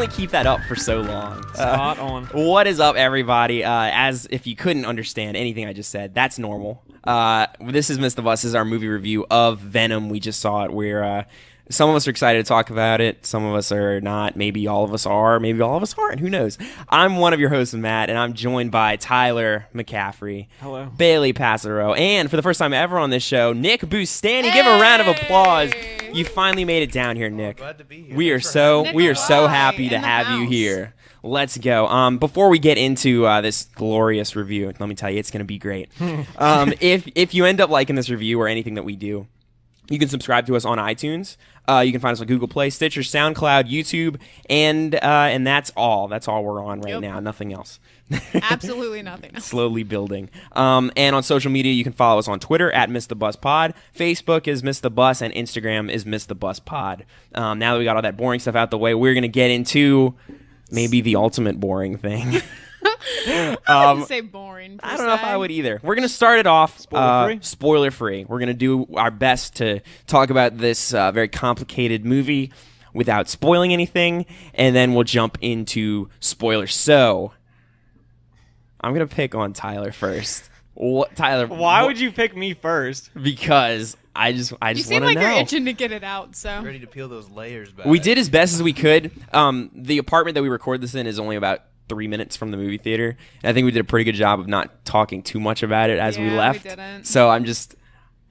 only keep that up for so long. Spot on. What is up, everybody? As if you couldn't understand anything I just said, that's normal. This is Miss the Bus. This is our movie review of Venom. We just saw it. We're some of us are excited to talk about it. Some of us are not. Maybe all of us are. Maybe all of us aren't. Who knows? I'm one of your hosts, Matt, and I'm joined by Tyler McCaffrey. Hello. Bailey Passero. And for the first time ever on this show, Nick Bustani. Give a round of applause. You finally made it down here, Nick. Glad to be here. We are so happy to have you here. Let's go. Before we get into this glorious review, let me tell you, it's going to be great. If you end up liking this review or anything that we do, you can subscribe to us on iTunes. You can find us on Google Play, Stitcher, SoundCloud, YouTube, and that's all. That's all we're on right now. Nothing else. Absolutely nothing else. Slowly building. And on social media, you can follow us on Twitter at MissTheBusPod. Facebook is Miss the Bus, and Instagram is Miss the Bus Pod. Now that we got all that boring stuff out the way, we're going to get into maybe the ultimate boring thing. I wouldn't say boring. I don't know if I would either. We're going to start it off Spoiler-free? Spoiler-free. We're going to do our best to talk about this very complicated movie without spoiling anything, and then we'll jump into spoilers. So, I'm going to pick on Tyler first. Tyler, Why would you pick me first? Because I just You want seem to like know. you're itching to get it out, so. Ready to peel those layers back. We did as best as we could. The apartment that we record this in is only about 3 minutes from the movie theater. And I think we did a pretty good job of not talking too much about it as we Yeah, left. we didn't. So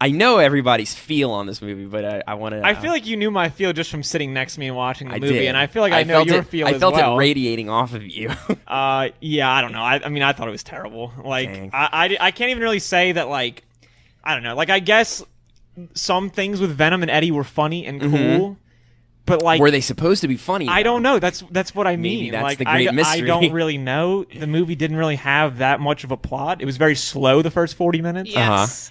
I know everybody's feel on this movie, but I want to. I feel like you knew my feel just from sitting next to me and watching the I movie, did. and I feel like I know your feel as I felt well. it radiating off of you. Yeah, I don't know. I mean, I thought it was terrible. Like, Dang. I can't even really say that, like, I don't know. Like, I guess some things with Venom and Eddie were funny and cool, but, like... Were they supposed to be funny? I don't know. That's what I Maybe mean. that's like, the great I mystery. don't really know. The movie didn't really have that much of a plot. It was very slow the first 40 minutes. Yes.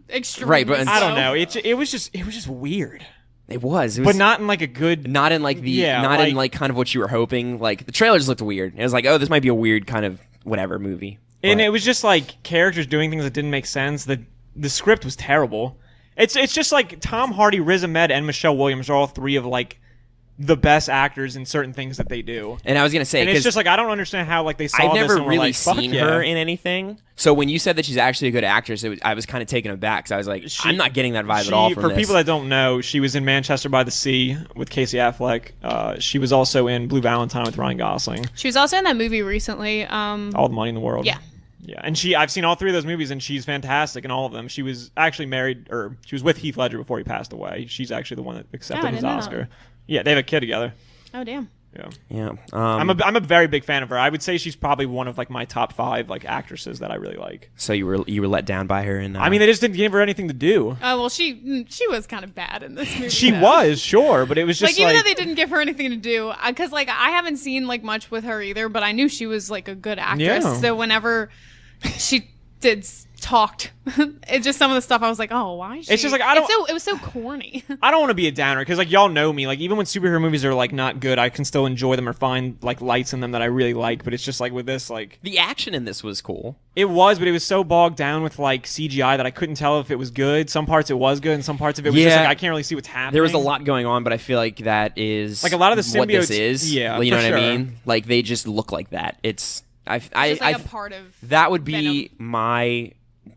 Extremely Right, but I don't slow. know. It was just weird. It was. But not in, like, a good... Not in like the. Yeah, not in like- like kind of what you were hoping. Like the trailer just looked weird. It was like, oh, this might be a weird kind of whatever movie. And But- it was just like characters doing things that didn't make sense. The script was terrible. It's just like Tom Hardy, Riz Ahmed, and Michelle Williams are all three of like the best actors in certain things that they do. And I was gonna say, And it's 'cause just like I don't understand how like they saw I've this never and were really like, fuck seen yeah. her in anything. So when you said that she's actually a good actress, I was kind of taken aback because I was like, I'm not getting that vibe at all from for this. people that don't know, she was in Manchester by the Sea with Casey Affleck. She was also in Blue Valentine with Ryan Gosling. She was also in that movie recently. All the Money in the World. Yeah. Yeah, and I've seen all three of those movies, and she's fantastic in all of them. She was actually married, or she was with Heath Ledger before he passed away. She's actually the one that accepted Oh, I his didn't know Oscar. Yeah, they have a kid together. Oh, damn. Yeah. yeah, I'm a very big fan of her. I would say she's probably one of like my top 5 like actresses that I really like. So you were let down by her, and I mean, they just didn't give her anything to do. Oh, well, she was kind of bad in this movie. She though. was, sure, but it was just Like, even though they didn't give her anything to do, because, like, I haven't seen, like, much with her either, but I knew she was, like, a good actress. Yeah. So whenever she talked, it's just some of the stuff I was like, oh, why is she? It's just like, I don't- It was so corny. I don't want to be a downer because like y'all know me. Like even when superhero movies are like not good, I can still enjoy them or find like lights in them that I really like. But it's just like with this, like the action in this was cool. it was, but it was so bogged down with like CGI that I couldn't tell if it was good. Some parts it was good, and some parts of it was just Yeah. like I can't really see what's happening. There was a lot going on, but I feel like that is Like, a lot of the what this symbiotes- is. yeah, you know for what I sure. mean. Like they just look like that. It's It's just, like, a part of that would be Venom. my.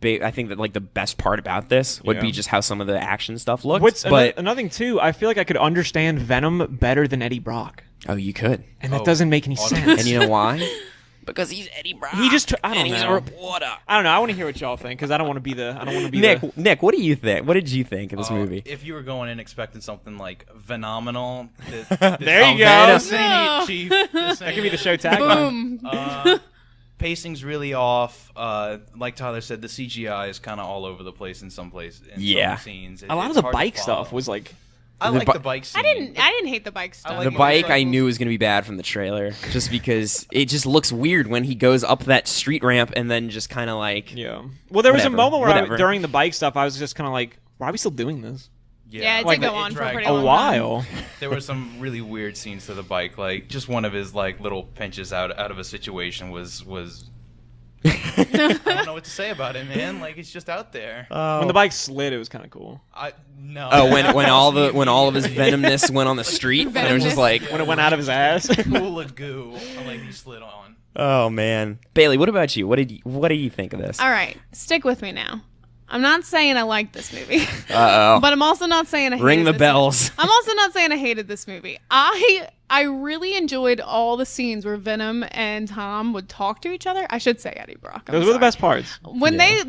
I think that like the best part about this would Yeah. be just how some of the action stuff looked. What's but another thing too? I feel like I could understand Venom better than Eddie Brock, oh, you could, and that doesn't make any sense. and you know why? Because he's Eddie Brock. He just I don't and he's know. a reporter. I don't know. I want to hear what y'all think because I don't want to be the. I don't want to be Nick, what do you think? What did you think of this movie? If you were going in expecting something like phenomenal, There you go. Venom. This ain't it, Chief. This That could be ain't the it. show tagline. Boom. Pacing's really off. Like Tyler said, the CGI is kind of all over the place in some Yeah. scenes. A lot of the bike stuff was like. I like the bike scene. I didn't hate the bike stuff. like The motorcycles. bike I knew was going to be bad from the trailer, just because it just looks weird when he goes up that street ramp and then just kind of like. Yeah. Well, there was a Whatever, moment where whatever. during the bike stuff, I was just kind of like, why are we still doing this? Yeah, it Like, did go it on for a dragged pretty A long time. while. There were some really weird scenes to the bike. Like just one of his like little pinches out of a situation was I don't know what to say about it, man. Like, it's just out there. When the bike slid, it was kind of cool. No. Oh, when all of his venomness went on the street, and it was just like When it went out of his ass. Pool of goo. Like, he slid on. oh man. Bailey, what about you? What do you think of this? All right, stick with me now. I'm not saying I like this movie, Uh oh. but I'm also not saying I hated Ring the this bells. I'm also not saying I hated this movie. I really enjoyed all the scenes where Venom and Tom would talk to each other. I should say Eddie Brock. I'm Those were the sorry. best parts. When they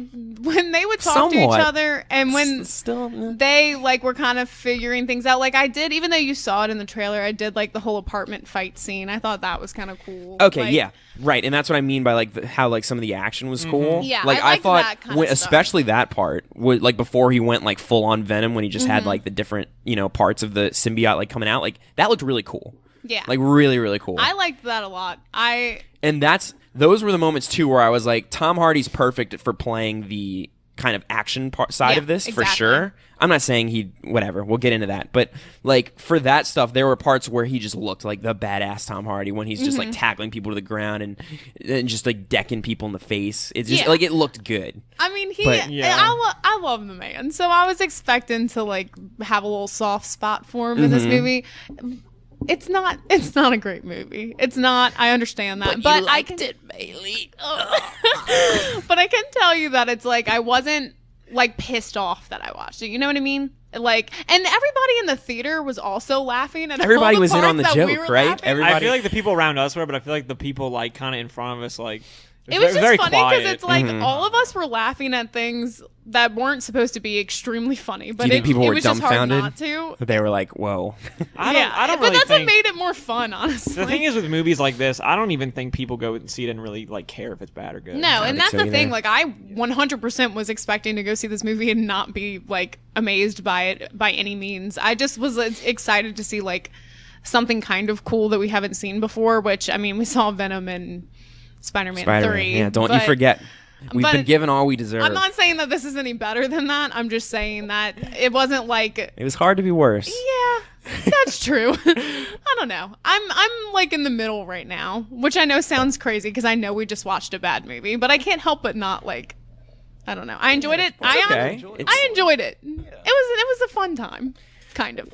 would talk to Somewhat. each other, and when Still. they like were kind of figuring things out. Like I did, even though you saw it in the trailer, I did like the whole apartment fight scene. I thought that was kind of cool. Okay, Like, yeah, right, and that's what I mean by like how like some of the action was cool. Yeah, like I liked thought, that kind of stuff. especially that part, like before he went like full on Venom, when he just Mm-hmm. had like the different parts of the symbiote like coming out, like that looked really cool. Yeah, Like really, really cool. I liked that a lot. And those were the moments too where I was like, Tom Hardy's perfect for playing the kind of action side Yeah, of this for exactly. sure. I'm not saying whatever, we'll get into that, but like for that stuff, there were parts where he just looked like the badass Tom Hardy when he's just like tackling people to the ground and just like decking people in the face. It's just Yeah. like it looked good. I mean, But- Yeah. I love the man, so I was expecting to like have a little soft spot for him in this movie. It's not a great movie. It's not. I understand that, but I can. Bailey. But I can tell you that it's like I wasn't like pissed off that I watched it. You know what I mean? Like, and everybody in the theater was also laughing. And Everybody all the was in on parts the that we joke, were right? laughing- Everybody- I feel like the people around us were, but I feel like the people like kind of in front of us, like It was just very funny quiet. because it's like all of us were laughing at things that weren't supposed to be extremely funny. But you think people it were was just hard dumbfounded? not to. They were like, "Whoa." I don't but really that's think, what made it more fun, honestly. The thing is with movies like this, I don't even think people go and see it and really like care if it's bad or good. No, and think that's so the either. thing. Like, I 100% was expecting to go see this movie and not be like amazed by it by any means. I just was excited to see like something kind of cool that we haven't seen before. Which I mean, we saw Venom and Spider-Man 3. Yeah, don't you but forget. We've but been given all we deserve. I'm not saying that this is any better than that. I'm just saying that it wasn't like. It was hard to be worse. Yeah, that's true. I don't know. I'm like in the middle right now, which I know sounds crazy because I know we just watched a bad movie, but I can't help but not like. I don't know. I enjoyed it. okay. I enjoyed it. It was a fun time, kind of.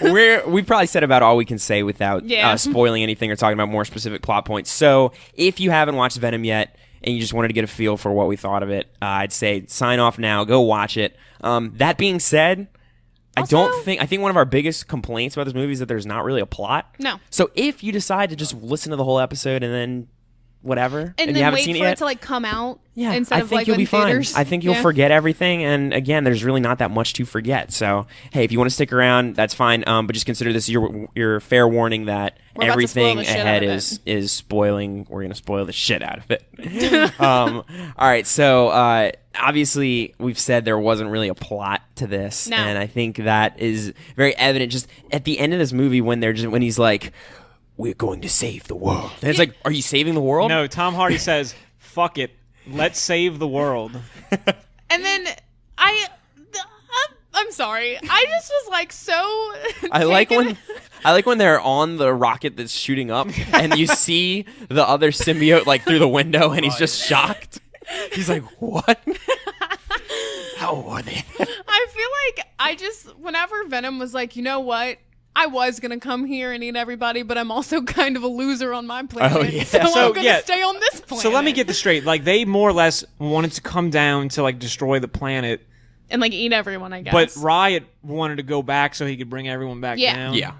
We probably said about all we can say without Yeah. spoiling anything or talking about more specific plot points. So if you haven't watched Venom yet and you just wanted to get a feel for what we thought of it, I'd say sign off now. Go watch it. That being said, I think one of our biggest complaints about this movie is that there's not really a plot. No. So if you decide to just listen to the whole episode and then whatever, and you then haven't wait seen for it yet, it to like come out. yeah, instead I of think like you'll in be fine. theaters. I think you'll Yeah. forget everything, and again, there's really not that much to forget. So, hey, if you want to stick around, that's fine. But just consider this your fair warning that We're about to spoil everything the shit ahead out of is spoiling. We're gonna spoil the shit out of it. All right, so obviously we've said there wasn't really a plot to this, No. and I think that is very evident. Just at the end of this movie, when he's like, "We're going to save the world," and it's like, "Are you saving the world?" No, Tom Hardy says, "Fuck it, let's save the world." And then I'm sorry. I just was like so. I like taken- when they're on the rocket that's shooting up and you see the other symbiote like through the window and he's just shocked. He's like, "What? How are they?" I feel like whenever Venom was like, you know what? I was gonna come here and eat everybody, but I'm also kind of a loser on my planet. Oh, yeah. So So, I'm gonna yeah. stay on this planet. So let me get this straight. Like they more or less wanted to come down to like destroy the planet, and like eat everyone, I guess. but Riot wanted to go back so he could bring everyone back Yeah. down. Yeah.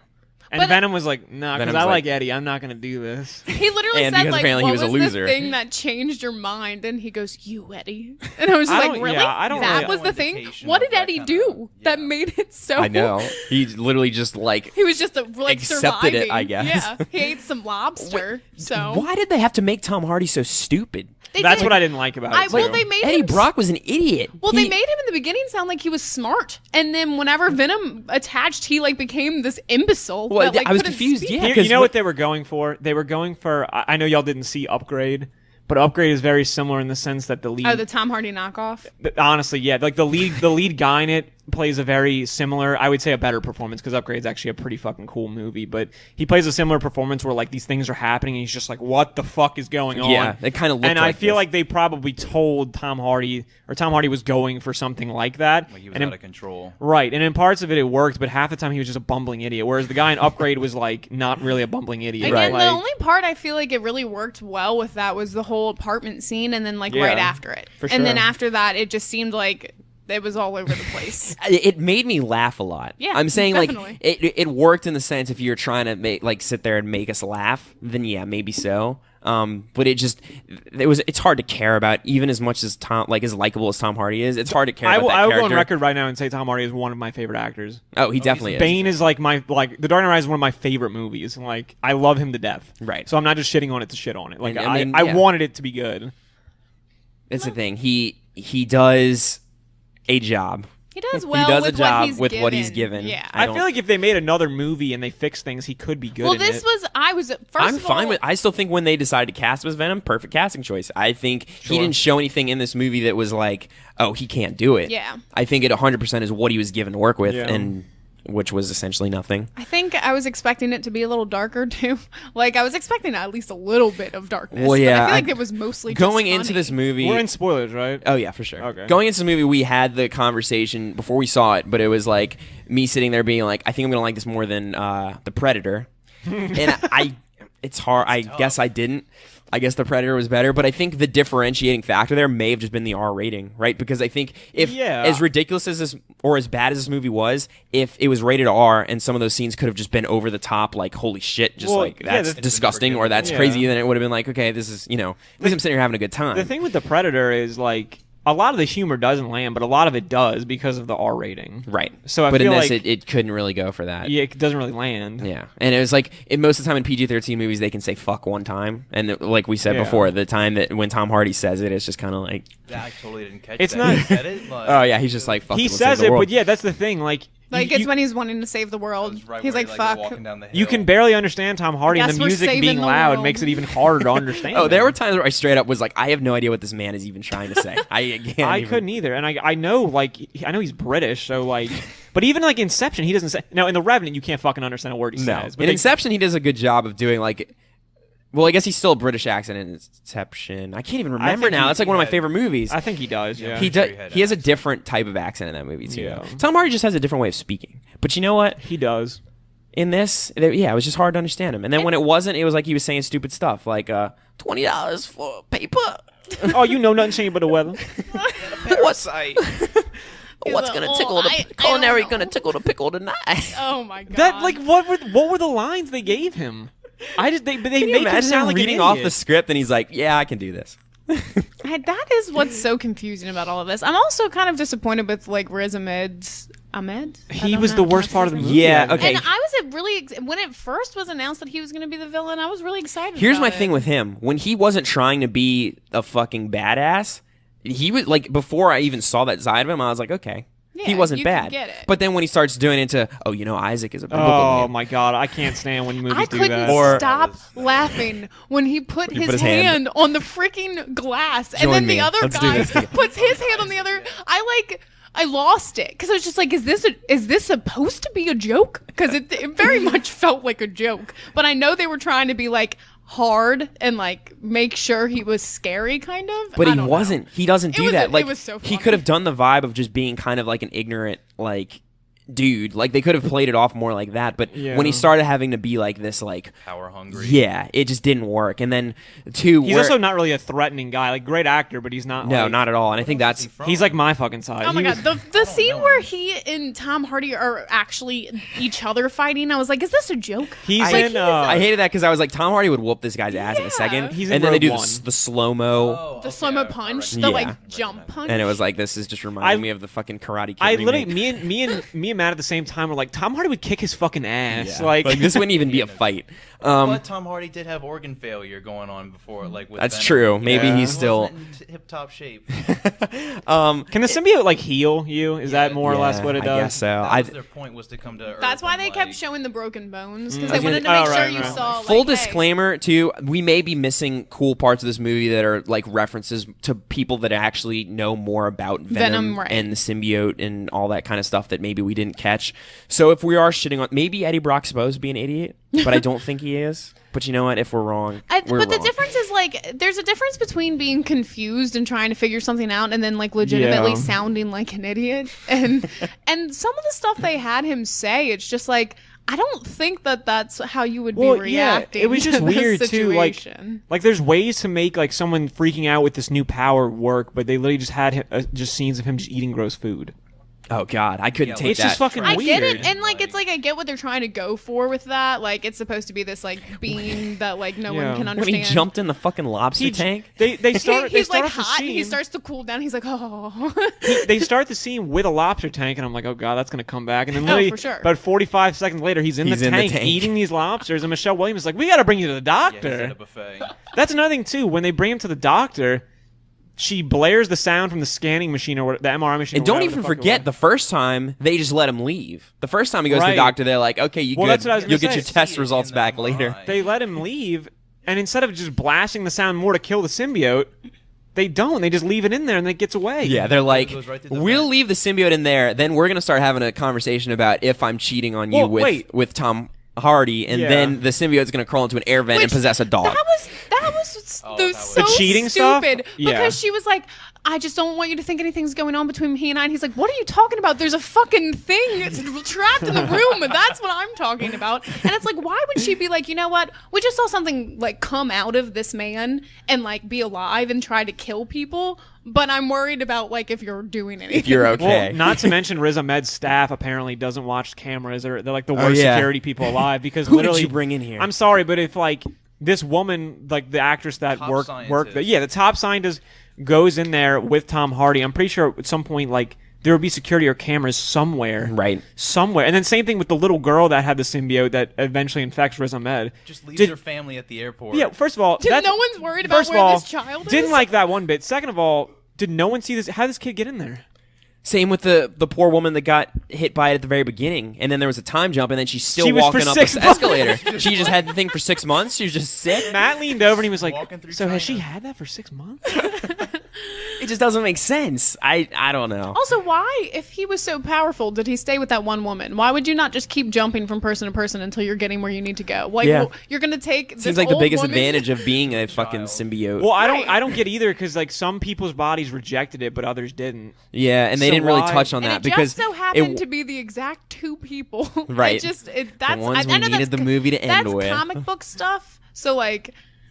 And But- Venom was like, "Nah, because Venom's I like- like Eddie. I'm not gonna do this." he literally And said because like, apparently "What he was a loser." the thing that changed your mind?" And he goes, "You, Eddie." And I was I just don't- like, "Really? yeah, I don't that really- was the thing? indication What of did that Eddie kinda- do that yeah. made it so?" I know. He literally just like, He was just like Accepted it, surviving. I guess. Yeah, he ate some lobster. So why did they have to make Tom Hardy so stupid? They That's did. what I didn't like about it. Well, too. they made Eddie him Brock was an idiot. Well, they made him in the beginning sound like he was smart, and then whenever Venom attached, he like became this imbecile. Well, that, like, I was couldn't confused, speak. yeah. You 'cause know what- what they were going for? They were going for. I know y'all didn't see Upgrade, but Upgrade is very similar in the sense that the lead. Oh, the Tom Hardy knockoff. Honestly, yeah, like the lead guy in it plays a very similar, I would say a better performance, because Upgrade's actually a pretty fucking cool movie, but he plays a similar performance where like these things are happening and he's just like, what the fuck is going on? Yeah, it kind of looked and like I feel this. like they probably told Tom Hardy, or Tom Hardy was going for something like that. Like he was and out of control. Right, and in parts of it worked, but half the time he was just a bumbling idiot, whereas the guy in Upgrade was like not really a bumbling idiot. Again, Like, the only part I feel like it really worked well with that was the whole apartment scene, and then like Yeah, right after it, for and then sure. after that, it just seemed like it was all over the place. It made me laugh a lot. Yeah, I'm saying definitely. like it worked in the sense if you're trying to make like sit there and make us laugh, then yeah, maybe so. But it's hard to care about even as much as Tom, like as likable as Tom Hardy is. It's hard to care I about will, that I will character. go on record right now and say Tom Hardy is one of my favorite actors. Oh, he definitely is. Bane is like The Dark Knight Rises is one of my favorite movies. Like I love him to death. Right. So I'm not just shitting on it to shit on it. Like And, I mean, I yeah. wanted it to be good. It's the thing. He does a job. He does well he does with a job what he's with given. what he's given. Yeah. I don't- feel like if they made another movie and they fixed things, he could be good. Well, in this it. was first I'm of fine all, with. I still think when they decided to cast him as Venom, perfect casting choice. I think he Sure. didn't show anything in this movie that was like, oh, he can't do it. Yeah. I think it 100% is what he was given to work with, Yeah. and which was essentially nothing. I think I was expecting it to be a little darker too. Like I was expecting at least a little bit of darkness. Well, but yeah, I feel like I- it was mostly Going just into funny. this movie, We're in spoilers, right? oh yeah, for sure. Okay. Going into the movie, we had the conversation before we saw it, but it was like me sitting there being like, I think I'm gonna like this more than the Predator, and it's hard. I guess I didn't. I guess the Predator was better, but I think the differentiating factor there may have just been the R rating, right? Because I think if as ridiculous as this or as bad as this movie was, if it was rated R and some of those scenes could have just been over the top, like holy shit, just Well, like yeah, that's the- disgusting or that's Yeah. crazy, then it would have been like, okay, this is at least I'm sitting here having a good time. The thing with the Predator is like a lot of the humor doesn't land, but a lot of it does because of the R rating. Right. So I but in feel this, like it couldn't really go for that. yeah, it doesn't really land. Yeah. And it was like, most of the time in PG-13 movies, they can say fuck one time. And like we said Yeah. before, the time that when Tom Hardy says it, it's just kind of like, I totally didn't catch It's that. not- He said it, like, oh yeah, he's just like, fuck He it, let's says save the it, world. but yeah, that's the thing. Like it's you, when he's wanting to save the it world. was right He's where like, he, fuck. walking down the hill. you can barely understand Tom Hardy, and Guess the we're music saving being the loud world. makes it even harder to understand. Oh, there him. were times where I straight up was like, I have no idea what this man is even trying to say. I can't I even- couldn't either, and I know I know he's British, so like, but even like Inception, he doesn't say. Now in The Revenant, you can't fucking understand a word he No. says. In Inception, he does a good job of doing like, well, I guess he's still a British accent in Inception. I can't even remember think now. he- That's like one of my yeah. favorite movies. I think he does. Yeah, He sure does. he had He has a an accent. different type of accent in that movie too. Yeah. Tom Hardy just has a different way of speaking. But you know what? he does. In this, yeah, it was just hard to understand him. And then when it wasn't, it was like he was saying stupid stuff like $20 for paper. Oh, you know nothing changed but the weather. What's what's like, gonna "Oh, tickle the I don't culinary know." gonna tickle the pickle tonight? Oh my god. That like what were the lines they gave him? They Can you make him imagine sound him like reading an off the idiot. script and he's like, "Yeah, I can do this." That is what's so confusing about all of this. I'm also kind of disappointed with like Riz Ahmed. He was the worst part of the movie. Yeah, I think. okay. And I was really when it first was announced that he was going to be the villain, I was really excited. Here's about my it. thing with him: when he wasn't trying to be a fucking badass, he was like, before I even saw that side of him, I was like, okay. He Yeah, wasn't you can bad. get it. But then when he starts doing it into, Isaac is a biblical Oh name. my god, I can't stand when movies I do couldn't that. Or- stop laughing when he put He his, put his hand- hand on the freaking glass, and Join then me. the other Let's do guy this together. puts his hand on the other. I lost it because I was just like, is this supposed to be a joke? Because it very much felt like a joke. But I know they were trying to be like hard and like make sure he was scary, kind of. But I he don't know. wasn't. He doesn't do was- that. it Like was so he funny. could have done the vibe of just being kind of like an ignorant like dude. Like they could have played it off more like that. But Yeah. when he started having to be like this, like power hungry. yeah, it just didn't work. And then two, He's also not really a threatening guy. Like great actor, but he's not. no, like, not at all. And I think that's He's like my fucking side. Oh my He god, was- the scene where he and Tom Hardy are actually each other fighting, I was like, is this a joke? He's Like, in. I hated that because I was like, Tom Hardy would whoop this guy's ass in a Yeah. second. He's in and then they Rogue do One. the slow mo. Oh, the okay, slow mo I punch, recognize the Yeah. like jump punch. And it was like, this is just reminding me of the fucking Karate Kid I literally, remake. me and and mad at the same time. We're like, Tom Hardy would kick his fucking ass. Yeah. Like this wouldn't even be a fight. But Tom Hardy did have organ failure going on before, like with That's Venom. true. Maybe Yeah. he's He still. wasn't in tip-top shape. can the symbiote like heal you? Is that more or less what it I does? guess so. That was their point, was to come to Earth. That's why and, they like, kept showing the broken bones because I they was wanted to gonna- make oh, sure right, you right. saw. Full like, hey, disclaimer too, we may be missing cool parts of this movie that are like references to people that actually know more about Venom, right. and the symbiote and all that kind of stuff that maybe we didn't catch. So if we are shitting on, maybe Eddie Brock's supposed to be an idiot, but I don't think he is. But you know what? If we're wrong, we're but the wrong. difference is like there's a difference between being confused and trying to figure something out and then like legitimately Yeah. sounding like an idiot and some of the stuff they had him say, it's just like I don't think that that's how you would be reacting. it was just to this weird too. situation. Like there's ways to make like someone freaking out with this new power work, but they literally just had him, just scenes of him just eating gross food. Oh God, I couldn't Yeah, take It's that. just fucking I weird. get it, and like it's like I get what they're trying to go for with that. Like it's supposed to be this like being that like no Yeah. one can when understand. he jumped in the fucking lobster tank. They start. He's they start like off the hot, and he scene- starts to cool down. He's like, oh. They start the scene with a lobster tank, and I'm like, oh god, that's gonna come back. And then Oh, literally, for sure. about 45 seconds later, he's in the tank eating these lobsters, and Michelle Williams is like, we gotta bring you to the Yeah, he's doctor. at a buffet. That's another thing too. When they bring him to the doctor, she blares the sound from the scanning machine or the MRI machine. And or don't whatever even the fuck it forget, was. the first time they just let him leave. The first time he goes to the Right. doctor, they're like, "Okay, you Well, good? that's what I was You'll gonna get your say. test See it results in the back MRI. later." They let him leave, and instead of just blasting the sound more to kill the symbiote, they don't. They just leave it in there, and it gets away. Yeah, they're like, goes right through the "We'll vent. leave the symbiote in there. Then we're gonna start having a conversation about if I'm cheating on you Well, wait. with Tom Hardy, and Yeah. then the symbiote's gonna crawl into an air vent and Which- possess a dog." That was Oh, the that was- so The cheating stuff? stupid Yeah. because she was like, I just don't want you to think anything's going on between he and I. And he's like, what are you talking about? There's a fucking thing it's trapped in the room. That's what I'm talking about. And it's like, why would she be like, you know what? We just saw something like come out of this man and like be alive and try to kill people. But I'm worried about like if you're doing anything. If you're okay. Well, not to mention Riz Ahmed's staff apparently doesn't watch cameras. They're like the worst Oh, yeah. security people alive because Who literally did you bring in here? I'm sorry, but if like this woman, like the actress that Top worked scientist. yeah, the top scientist goes in there with Tom Hardy. I'm pretty sure at some point like there would be security or cameras somewhere. Right. Somewhere. And then same thing with the little girl that had the symbiote that eventually infects Riz Ahmed. Just leaves Did- her family at the airport. Yeah, first of all, Dude, that's- no one's worried about first of where all, this child is. Didn't like that one bit. Second of all, did no one see this? How did this kid get in there? Same with the poor woman that got hit by it at the very beginning, and then there was a time jump, and then she's still She was walking for up 6 the months. escalator. She just had the thing for 6 months. She was just sick. Matt leaned over and he was like, Walking through "So has she China. had that for 6 months?" It just doesn't make sense. I don't know. Also, why, if he was so powerful, did he stay with that one woman? Why would you not just keep jumping from person to person until you're getting where you need to go? Like, Yeah. well, you're gonna take. Seems this like the old biggest woman- advantage of being a fucking symbiote. Well, I Right. don't get either because like some people's bodies rejected it, but others didn't. yeah, and they So didn't really why- touch on And that it because just so happened to be the exact two people. Right. That's ones I we know needed that's the movie to end that's with. comic book stuff. So like.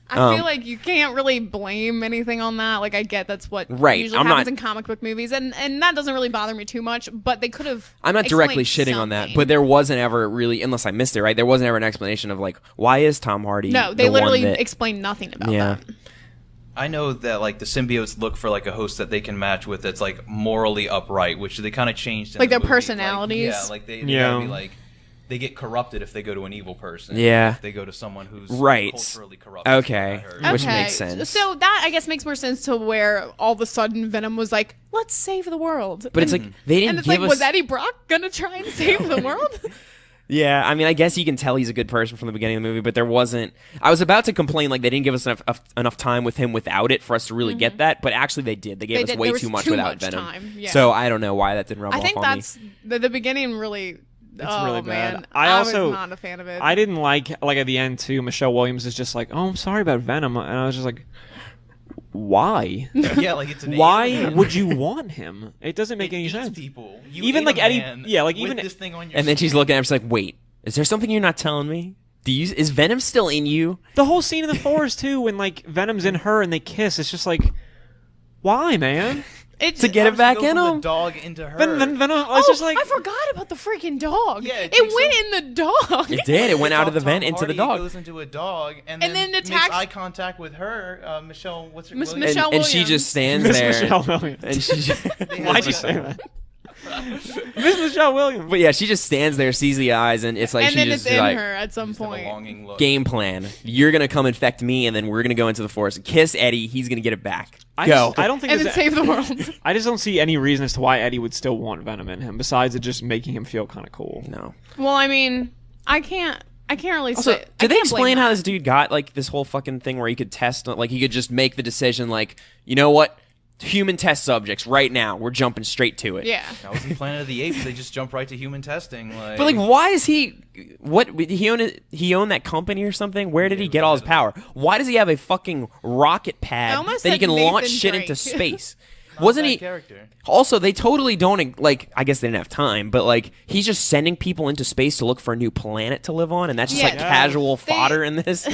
I feel like you can't really blame anything on that. Like, I get that's what Right. usually I'm happens not- in comic book movies, and that doesn't really bother me too much. But they could have. I'm not directly explained shitting on that, something. but there wasn't ever really, unless I missed it, right? There wasn't ever an explanation of like, why is Tom Hardy? No, they the one literally that- explained nothing about Yeah. that. I know that like the symbiotes look for like a host that they can match with that's like morally upright, which they kind of changed. In Like the their movie. personalities? They Yeah. gotta be like they get corrupted if they go to an evil person. Yeah. If they go to someone who's Right. culturally corrupt. Okay. is what I heard. Which makes sense. So that I guess makes more sense to where all of a sudden Venom was like, "Let's save the world." But it's like they didn't and it's give like, us. was Eddie Brock gonna try and save the world? Yeah, I mean, I guess you can tell he's a good person from the beginning of the movie, but there wasn't. I was about to complain like they didn't give us enough time with him without it for us to really get that, but actually they did. They gave They us did. way There was too much too without much Venom. time, yeah. So I don't know why that didn't rub I off think on that's me. the beginning really. Oh really bad. man, I also- was not a fan of it. I didn't like at the end too. Michelle Williams is just like, "Oh, I'm sorry about Venom," and I was just like, "Why? Yeah, like it's an Why alien. would you want him? It doesn't make It any eats sense." people. You Even ate like a Eddie- man yeah, like with even- this thing on your And then she's skin. looking at him, she's like, "Wait, is there something you're not telling me? Is Venom still in you?" The whole scene in the forest too, when like Venom's in her and they kiss, it's just like, why, man? It, To get it back in from him. the dog into her. Venom, Oh, it's just like, I forgot about the freaking dog. Yeah, it it takes went in the dog. It did. It went It's out of the Tom vent into the Hardy dog. Goes into a dog and And then then makes attacks- eye contact with her. Michelle, what's her Miss Williams? Michelle And she Williams. just stands Miss there. Michelle Williams. And she. They have Why'd like you say that? Miss Michelle Williams. But yeah, she just stands there, sees the eyes, and it's like and she then just it's in like her at some Just have a point. longing look. game plan. You're gonna come infect me, and then we're gonna go into the forest, kiss Eddie. He's gonna get it back. I Go. don't think And then there's save the world. I just don't see any reason as to why Eddie would still want Venom in him, besides it just making him feel kind of cool. No. Well, I mean, I can't really Also, say. I did they can't blame explain how that. this dude got like this whole fucking thing where he could test, like he could just make the decision, like, you know what, human test subjects right now, we're jumping straight to it. Yeah. That was in Planet of the Apes. They just jump right to human testing. Like, But like, why is he? What he own? He owned that company or something? Where did he get all his power? Why does he have a fucking rocket I pad almost that he said can launch Nathan shit Drake. into space? not Wasn't that he? character? Also, they totally don't like. I guess they didn't have time, but like he's just sending people into space to look for a new planet to live on, and that's just Yeah. like casual They- fodder in this.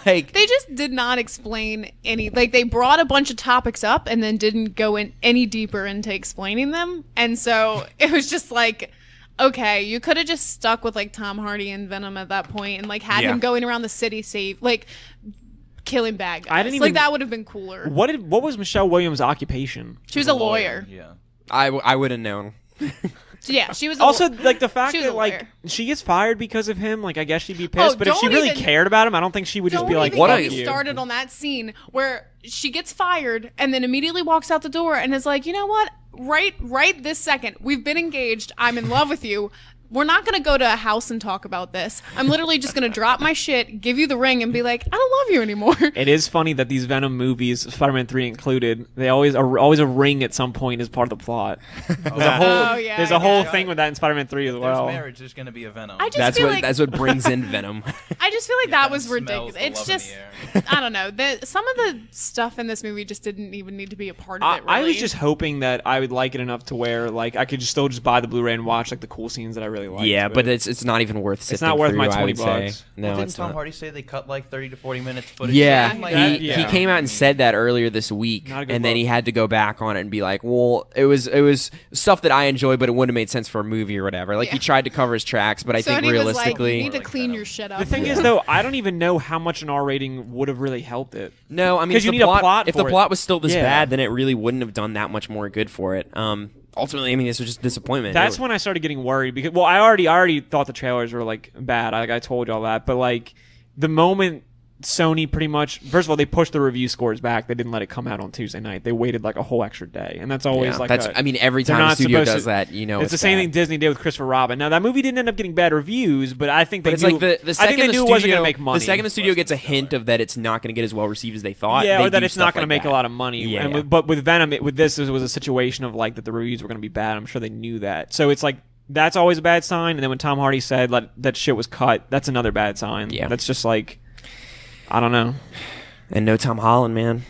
Like, They just did not explain any. Like they brought a bunch of topics up and then didn't go in any deeper into explaining them, and so it was just like. Okay, you could have just stuck with like Tom Hardy and Venom at that point, and like had Yeah. him going around the city, killing bad guys. I didn't like even- that would have been cooler. What was Michelle Williams' occupation? She was a lawyer. Yeah. I would have known. Yeah, she was Also, like the fact She was that a like lawyer. she gets fired because of him, like I guess she'd be pissed. Oh, but if she don't really even- cared about him, I don't think she would just Don't be like, even "What "Fuck are get me you." started on that scene where she gets fired and then immediately walks out the door and is like, you know what? Right this second, we've been engaged. I'm in love with you. We're not going to go to a house and talk about this. I'm literally just going to drop my shit, give you the ring, and be like, I don't love you anymore. It is funny that these Venom movies, Spider-Man 3 included, they always are always a ring at some point as part of the plot. There's a whole, Oh, yeah, there's I a whole guess. thing with that in Spider-Man 3 as There's well. marriage. There's going to be a Venom. I just That's feel what like that's what brings in Venom. I just feel like that was smells ridiculous. the It's love in just the air. I don't know. Some of the stuff in this movie just didn't even need to be a part of it. I was really. just hoping that I would like it enough to where like I could just still just buy the Blu-ray and watch like the cool scenes that I really like. Yeah, but it's not even worth sifting not worth through, my I 20 would say. bucks. No, Didn't it's Tom not. Hardy say they cut like 30 to 40 minutes footage? Yeah, Something like That- that? he yeah. came out and said that earlier this week, Not a good and then look. he had to go back on it and be like, "Well, it was stuff that I enjoyed, but it wouldn't have made sense for a movie or whatever." Like he Yeah. tried to cover his tracks, but I think Sony was like, realistically, you need to Like clean Venom. your shit up. The thing is, though, I don't even know how much an R rating would have really helped it. no. I mean, 'Cause if you the need a plot if the for it. plot was still this Yeah. bad, then it really wouldn't have done that much more good for it. Ultimately, I mean, this was just disappointment. That's when I started getting worried because, well, I already thought the trailers were like bad. I told you all that, but like the moment Sony pretty much, first of all, they pushed the review scores back. They didn't let it come out on Tuesday night. They waited like a whole extra day, and that's always Yeah, like that's. a- I mean, every they're time a not studio supposed does to- that, you know, it's the same bad. thing Disney did with Christopher Robin. Now that movie didn't end up getting bad reviews, but I think they But it's knew, like the I second think they the knew studio it wasn't going to make money. The second the studio gets a hint of that it's not going to get as well received as they thought. yeah, they or that do it's not stuff going to like make that. a lot of money. Yeah, And yeah. But with Venom, with this, it was a situation of like that the reviews were going to be bad. I'm sure they knew that. So it's like that's always a bad sign. And then when Tom Hardy said like, that shit was cut, that's another bad sign. Yeah. That's just like, I don't know. And no Tom Holland, man.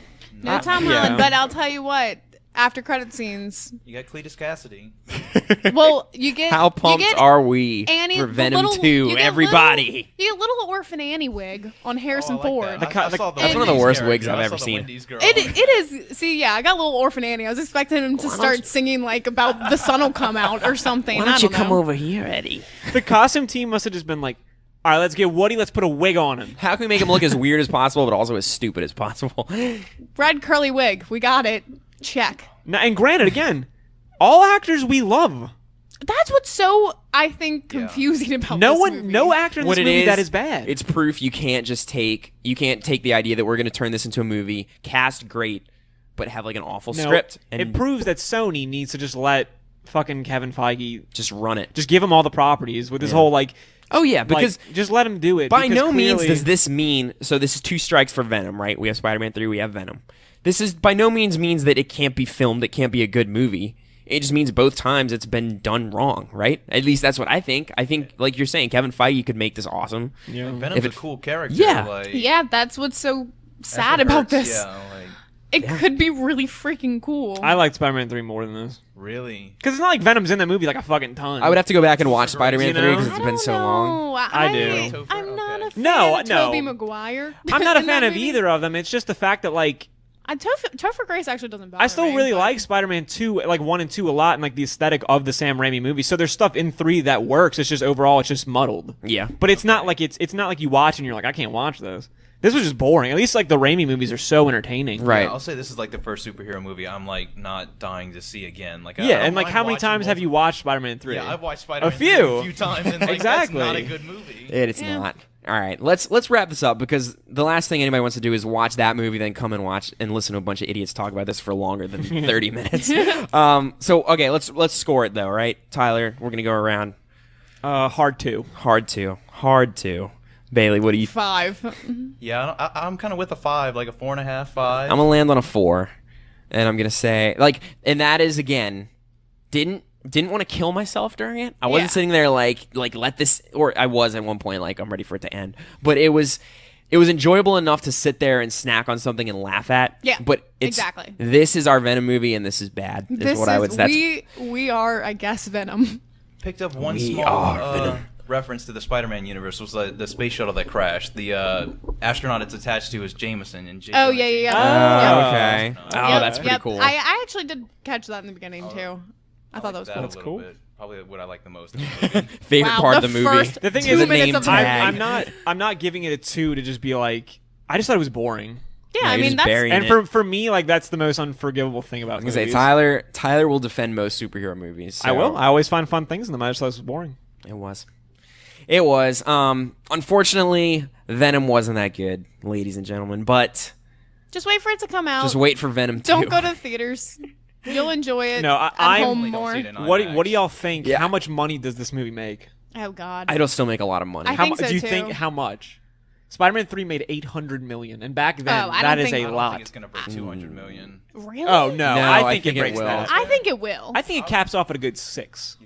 No Tom yeah. Holland, but I'll tell you what. After credit scenes, You got Cletus Cassidy. well, you get How you pumped get are we Annie, for the Venom little- 2? you get Everybody. you get little orphan Annie wig on Harrison Oh, I like Ford. that. I saw the That's one of the Wendy's worst character. wigs I've I ever saw the seen. Wendy's girl. It is. See, yeah, I got little orphan Annie. I was expecting him to start singing like about the sun will come out or something. I don't know. over here, Eddie? The costume team must have just been like, all right, let's get Woody. Let's put a wig on him. How can we make him look as weird as possible, but also as stupid as possible? Red curly wig. We got it. Check. Now, and granted, again, all actors we love. That's what's so I think confusing about No this one, movie. no actor in this What it movie is, that is bad. It's proof you can't take the idea that we're going to turn this into a movie, cast great, but have like an awful No, script and it proves that Sony needs to just let fucking Kevin Feige just run it. just give him all the properties with his whole like. Oh yeah, because like, just let him do it. by because no means clearly- does this mean. So this is 2 strikes for Venom, right? We have Spider-Man 3, we have Venom. This is by no means means that it can't be filmed. It can't be a good movie. It just means both times it's been done wrong, right? At least that's what I think. I think, like you're saying, Kevin Feige could make this awesome. Yeah. Venom's If a it- cool character. Yeah. Like, Yeah, that's what's so that's sad what about hurts, this. Yeah, like, It could be really freaking cool. I liked Spider-Man 3 more than this really. because it's not like Venom's in that movie like a fucking ton. I would have to go back and watch Spider-Man You 3 know? because I it's don't been so long. know. I do. I'm not a fan No, of no. Tobey Maguire. I'm not a in that fan of movie. either of them. It's just the fact that like Topher Grace actually doesn't bother I still me, really but- like Spider-Man 2, like 1 and 2 a lot, and like the aesthetic of the Sam Raimi movie. So there's stuff in 3 that works. It's just overall it's just muddled. Yeah. But it's not like it's not like you watch and you're like I can't watch this. This was just boring. At least like the Raimi movies are so entertaining. Right. Yeah, I'll say this is like the first superhero movie I'm like not dying to see again. Like, I Yeah, don't and like mind how many watching times have you watched Spider-Man 3? Yeah, I've watched Spider-Man A few. a few times, and like, Exactly. that's not a good movie. It's not. All right, let's wrap this up because the last thing anybody wants to do is watch that movie, then come and watch and listen to a bunch of idiots talk about this for longer than 30 minutes. So okay, let's score it though, right? Tyler, we're gonna go around. Hard to. Hard to. Bailey, what do you? 5. Yeah, I'm kind of with a 5, like a 4.5, 5. I'm gonna land on a 4, and I'm gonna say like, and that is again, didn't want to kill myself during it. I wasn't Yeah. sitting there like let this, or I was at one point like I'm ready for it to end, but it was enjoyable enough to sit there and snack on something and laugh at. Yeah, but it's, exactly. This is our Venom movie, and this is bad. Is what I would. That's, we are, I guess, Venom. Picked up one We small are Venom. reference to the Spider-Man universe was the space shuttle that crashed. The astronaut it's attached to is Jameson. And Oh yeah. Oh, Yep. okay. Oh, Yep, that's pretty yep. cool. I actually did catch that in the beginning too. I thought that was cool. That's cool. Probably what I like the most. In the movie. Favorite Wow, part of the the movie. first The thing two is, the minutes name of the tag. movie. I'm not giving it a 2 to just be like. I just thought it was boring. Yeah, No, I you're mean just that's burying And it. for me, like that's the most unforgivable thing about I was gonna movies. say Tyler will defend most superhero movies. So I will. I always find fun things in them. I just thought it was boring. It was. Unfortunately, Venom wasn't that good, ladies and gentlemen. But just wait for it to come out. just wait for Venom 2. Don't go to theaters. You'll enjoy it No, at I'm- home Like, don't more. see it in What IMAX. do y'all think? Yeah. How much money does this movie make? Oh God. It'll still make a lot of money. I How think so, do you too. think how much? Spider-Man 3 made $800 million, and back then Oh, I that don't is think- a I don't lot. think it's gonna break 200 million. Really? Oh no, No, I think it breaks will. that. I think it will. I think it caps off at a good 6.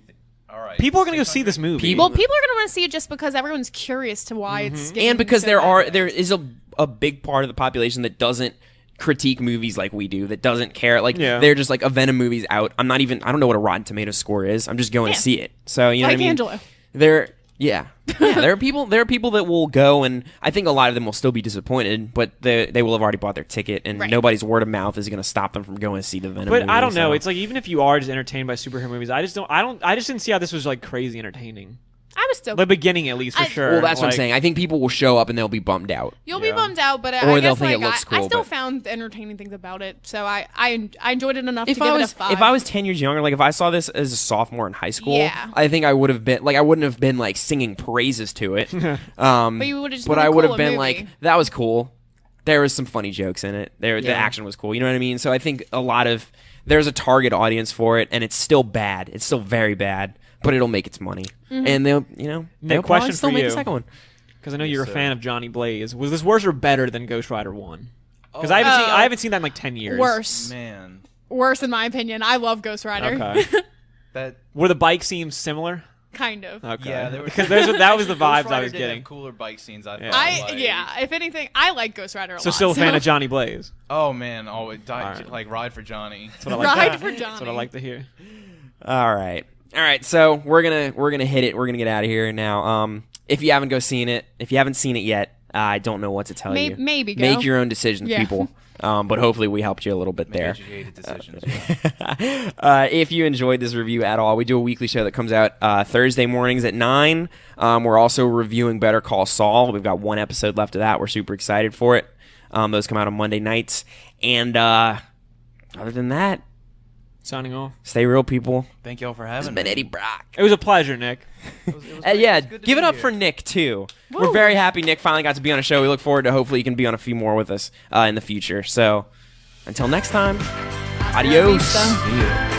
All right. People are gonna go see this movie. Well, people are going to want to see it just because everyone's curious to why it's getting And because so there bad. is a big part of the population that doesn't critique movies like we do, that doesn't care. Like Yeah. they're just like, a Venom movie's out. I don't know what a Rotten Tomatoes score is. I'm just going Yeah. to see it. So you know Like what I mean? Angelo. Yeah, there are people that will go, and I think a lot of them will still be disappointed, but they will have already bought their ticket, and Right. nobody's word of mouth is going to stop them from going to see the Venom But movie. I don't know. so- It's like even if you are just entertained by superhero movies, I just didn't see how this was like crazy entertaining. I was still. The beginning, at least, for I- sure. Well, that's what I'm Like, saying. I think people will show up and they'll be bummed out. You'll Yeah. be bummed out, but Or I they'll guess think it like looks I cool, still but- found entertaining things about it. So I enjoyed it enough If to I give was it a 5. if I was 10 years younger, like if I saw this as a sophomore in high school, Yeah. I think I would have been like, I wouldn't have been like singing praises to it. But you would've just but been I like, would cool, have a been movie. like, that was cool. There was some funny jokes in it. The Yeah. action was cool. You know what I mean? So I think there's a target audience for it, and it's still bad. It's still very bad, but it'll make its money, and they'll Nick, probably question still for make a you. second one. Because I know you're a So- fan of Johnny Blaze. Was this worse or better than Ghost Rider 1? Because I haven't seen that in like 10 years. worse. Man, Worse in my opinion. I love Ghost Rider. Okay. that Were the bike scenes similar? Kind of. Okay. yeah, there were because that was the Ghost vibes I Rider was did getting. have cooler bike scenes. I Yeah. thought. like- If anything, I like Ghost Rider a lot. So still a fan of Johnny Blaze. Oh man, always Alright. like ride for Johnny. That's what I like Ride to- for That's what I Johnny. like to hear. All right. So we're gonna hit it. We're gonna get out of here now. If you haven't seen it yet, I don't know what to tell you. Maybe go. Make your own decisions, Yeah. people. But hopefully we helped you a little bit Make there. educated decisions. If you enjoyed this review at all, we do a weekly show that comes out Thursday mornings at 9. We're also reviewing Better Call Saul. We've got one episode left of that. We're super excited for it. Those come out on Monday nights. And other than that, Signing off. stay real, people. Thank y'all for This having has been me. Eddie Brock. It was a pleasure, Nick. Yeah, It's good to give it be up here. for Nick, too. We're very happy Nick finally got to be on a show. We look forward to hopefully he can be on a few more with us in the future. So until next time, adios. Vista. Yeah.